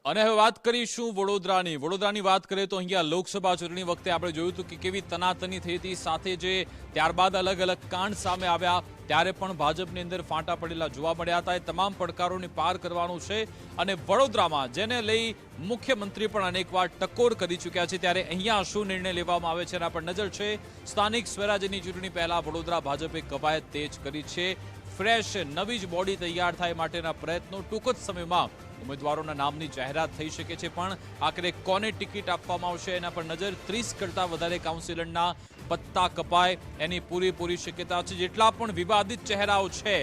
અને હવે વાત કરીશું વડોદરાની વાત કરીએ તો અહીંયા લોકસભા ચૂંટણી વખતે આપણે જોયું હતું કે કેવી તનાતની થઈ હતી, સાથે જે ત્યારબાદ અલગ અલગ કાંડ સામે આવ્યા ત્યારે પણ ભાજપની અંદર ફાંટા પડેલા જોવા મળ્યા હતા। એ તમામ પડકારોને પાર કરવાનું છે અને વડોદરામાં જેને લઈ મુખ્યમંત્રી પણ અનેકવાર ટકોર કરી ચૂક્યા છે, ત્યારે અહીંયા શું નિર્ણય લેવામાં આવે છે એના પર નજર છે। સ્થાનિક સ્વરાજ્યની ચૂંટણી પહેલા વડોદરા ભાજપે કવાયત તેજ કરી છે। ફ્રેશ નવી જ બોડી તૈયાર થાય માટેના પ્રયત્નો ટૂંક જ સમયમાં ઉમેદવારોના નામની જાહેરાત થઈ શકે છે, પણ આખરે કોને ટિકિટ આપવામાં આવશે એના પર નજર। 30 કરતા વધારે કાઉન્સિલરના પત્તા કપાય એની પૂરેપૂરી શક્યતા છે। જેટલા પણ વિવાદિત ચહેરાઓ છે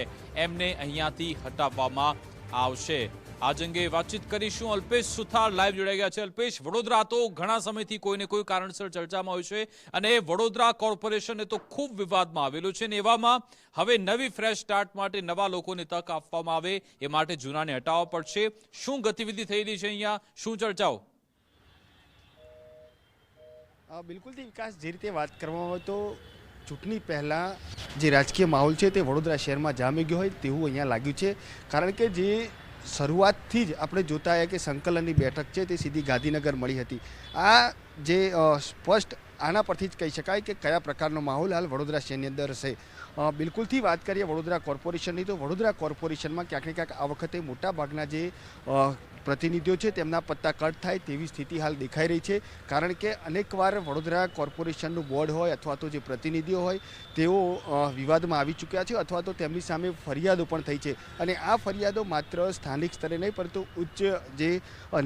એમને અહીંયાથી હટાવવામાં આવશે। આજ અંગે વાતચીત કરીશું। અલ્પેશ સુથાર લાઈવ જોડાઈ ગયા છે। અલ્પેશ, વડોદરા તો ઘણા સમયથી કોઈને કોઈ કારણસર ચર્ચામાં હોય છે અને વડોદરા કોર્પોરેશન તો ખૂબ વિવાદમાં આવેલું છે, ને એવામાં હવે નવી ફ્રેશ સ્ટાર્ટ માટે નવા લોકોને તક આપવામાં આવે એ માટે જૂનાને હટાવવા પડશે। શું ગતિવિધિ થઈ રહી છે અહીંયા, શું ચર્ચાઓ? બિલકુલથી વિકાસ, જે રીતે વાત કરવામાં આવે તો ચૂંટણી પહેલાં જે રાજકીય માહોલ છે તે વડોદરા શહેરમાં જામી ગયો હોય તેવું અહીંયા લાગ્યું છે, કારણ કે જે શરૂઆતથી જ આપણે જોતા આવ્યા કે સંકલનની બેઠક છે તે સીધી ગાંધીનગર મળી હતી। આ જે સ્પષ્ટ આના પરથી જ કહી શકાય કે કયા પ્રકારનો માહોલ હાલ વડોદરા શહેરની અંદર હશે। બિલકુલથી વાત કરીએ વડોદરા કોર્પોરેશનની તો વડોદરા કોર્પોરેશનમાં ક્યાંક ને ક્યાંક આ વખતે મોટાભાગના જે પ્રતિનિધિઓ છે તેમના પત્તા કટ થાય તેવી સ્થિતિ હાલ દેખાઈ રહી છે, કારણ કે અનેકવાર વડોદરા કોર્પોરેશનનું બોર્ડ હોય અથવા તો જે પ્રતિનિધિઓ હોય તેઓ વિવાદમાં આવી ચૂક્યા છે અથવા તો તેમની સામે ફરિયાદો પણ થઈ છે, અને આ ફરિયાદો માત્ર સ્થાનિક સ્તરે નહીં પરંતુ ઉચ્ચ જે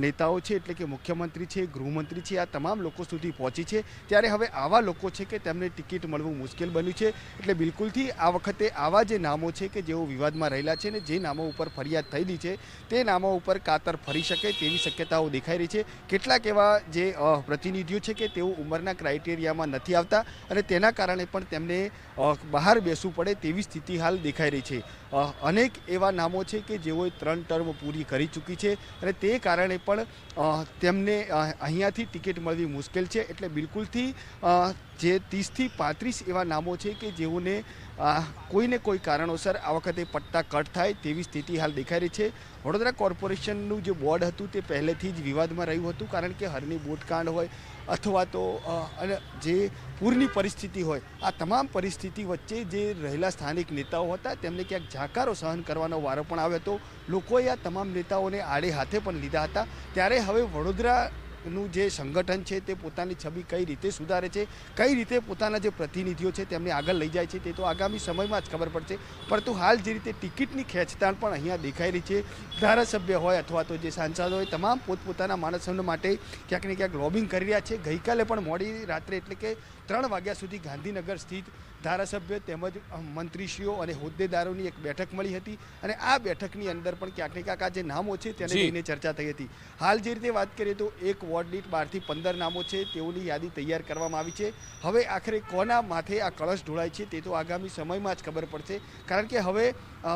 નેતાઓ છે એટલે કે મુખ્યમંત્રી છે, ગૃહમંત્રી છે, આ તમામ લોકો સુધી પહોંચી છે। ત્યારે હવે આવા લોકો છે કે તેમને ટિકિટ મળવું મુશ્કેલ બન્યું છે, એટલે બિલકુલથી આ વખતે આવા જે નામો છે કે જેઓ વિવાદમાં રહેલા છે ને જે નામો ઉપર ફરિયાદ થયેલી છે તે નામો ઉપર કાતર ફરી શકે તેવી શક્યતાઓ દેખાઈ રહી છે। કેટલાક એવા જે પ્રતિનિધિઓ છે કે તેઓ ઉંમરના ક્રાઇટેરિયામાં નથી આવતા અને તેના કારણે પણ તેમને બહાર બેસવું પડે તેવી સ્થિતિ હાલ દેખાઈ રહી છે। અનેક એવા નામો છે કે જેઓએ 3 ટર્મ પૂરી કરી ચૂકી છે અને તે કારણે પણ તેમને અહીંયાથી ટિકિટ મળવી મુશ્કેલ છે, એટલે બિલકુલથી જે 30થી 35 એવા નામો છે કે જેઓને કોઈને કોઈ કારણોસર આ વખતે પટ્ટા કટ થાય તેવી સ્થિતિ હાલ દેખાઈ રહી છે। વડોદરા કોર્પોરેશનનું જે બોર્ડ હતું તે પહેલેથી જ વિવાદમાં રહ્યું હતું, કારણ કે હરની બોટકાંડ હોય અથવા તો જે પૂરની પરિસ્થિતિ હોય, આ તમામ પરિસ્થિતિ વચ્ચે જે રહેલા સ્થાનિક નેતાઓ હતા તેમને ક્યાંક જાકારો સહન કરવાનો વારો પણ આવ્યો હતો। લોકોએ આ તમામ નેતાઓને આડે હાથે પણ લીધા હતા। ત્યારે હવે વડોદરાનું જે સંગઠન છે તે પોતાની છબી કઈ રીતે સુધારે છે, કઈ રીતે પોતાના જે પ્રતિનિધિઓ છે તેમને આગળ લઈ જાય છે તે તો આગામી સમયમાં જ ખબર પડશે, પરંતુ હાલ જે રીતે ટિકિટની ખેંચતાણ પણ અહીંયા દેખાઈ રહી છે, ધારાસભ્ય હોય અથવા તો જે સાંસદો હોય તમામ પોતપોતાના માણસો માટે ક્યાંક ને ક્યાંક લોબિંગ કરી રહ્યા છે। ગઈકાલે પણ મોડી રાત્રે એટલે કે 3 વાગ્યા સુધી ગાંધીનગર સ્થિત ધારાસભ્ય તેમજ મંત્રીશ્રીઓ અને હોદ્દેદારોની એક બેઠક મળી હતી અને આ બેઠકની અંદર પણ ક્યાંક ને ક્યાંક આ જે નામો છે તેને લઈને ચર્ચા થઈ હતી। હાલ જે રીતે વાત કરીએ તો એક વોર્ડ દીઠ 12 થી 15 નામો છે તેઓની યાદી તૈયાર કરવામાં આવી છે। હવે આખરે કોના માથે આ કળશ ઢોળાય છે તે તો આગામી સમયમાં જ ખબર પડશે, કારણ કે હવે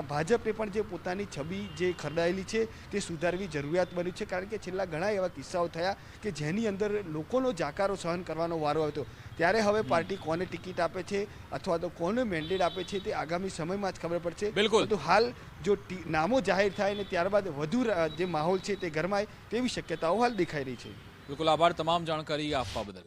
ભાજપે પણ જે પોતાની છબી જે ખરડાયેલી છે તે સુધારવી જરૂરિયાત બની છે, કારણ કે છેલ્લા ઘણા એવા કિસ્સાઓ થયા કે જેની અંદર લોકોનો જાકારો સહન કરવાનો વારો આવ્યો હતો। ત્યારે હવે પાર્ટી કોને ટિકિટ આપે છે અથવા તો કોને મેન્ડેટ આપે છે તે આગામી સમયમાં જ ખબર પડશે। બિલકુલ, તો હાલ જો નામો જાહેર થાય ને ત્યારબાદ વધુ જે માહોલ છે તે ગરમાય તેવી શક્યતાઓ હાલ દેખાઈ રહી છે। બિલકુલ, આભાર તમામ જાણકારી આપવા બદલ।